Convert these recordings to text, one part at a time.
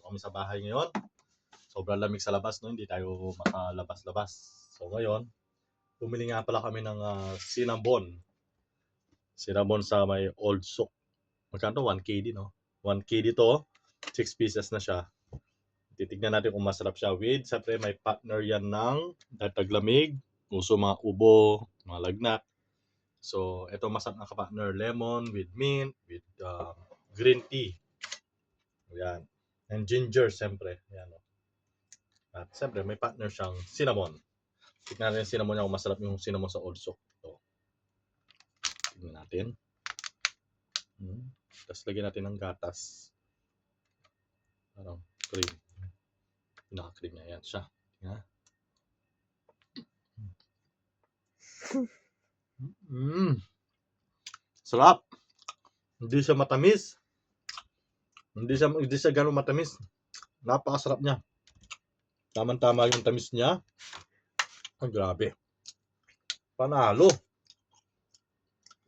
kami sa bahay ngayon. Sobrang lamig sa labas, no? Hindi tayo makalabas-labas. So ngayon, bumili nga pala kami ng cinnamon. Cinnamon sa may Old Souk. Magkano? 1 KD, no? 1 KD to. 6 pieces na siya. Titignan natin kung masarap siya with. Siyempre, may partner yan ng taglamig. Uso mga ubo, mga lagnat. So, ito masarap na ka-partner. Lemon with mint, with green tea. Ayan. And ginger, siyempre. Ayan, no? At siyempre, may partner siyang cinnamon. Tignan natin yung cinnamon niya kung masarap yung cinnamon sa Old Souk. So, tignan natin. Tapos lagyan natin ng gatas. Ano, cream. Pinaka-cream niya. Ayan siya. Tingnan. Sarap. Hindi siya matamis. Hindi siya gano'ng matamis. Napakasarap niya. Tama-tama yung tamis niya. Ang grabe. Panalo.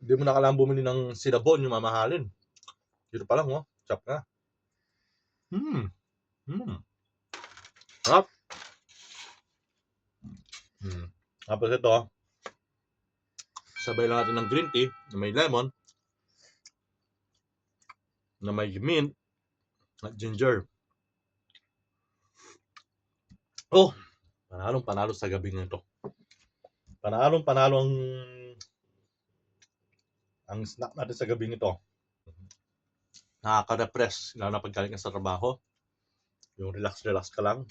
Hindi mo na kailangan bumili ng cinnamon, yung mamahalin. Dito pa lang, oh. Sarap na. Sarap. Tapos ito, sabay lang natin ng green tea na may lemon, na may mint, at ginger. Oh, panalong-panalo sa gabi nito. Panalong-panalo ang snack natin sa gabi nito. Nakaka-refresh, lalo na paggaling ka sa trabaho. Yung relax ka lang.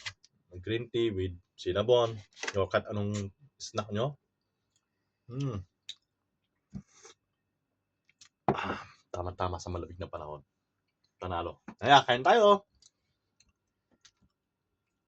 Green tea with cinnamon. O kahit anong snack nyo. Tama-tama sa malamig na panahon. Panalo. Kaya, kain tayo!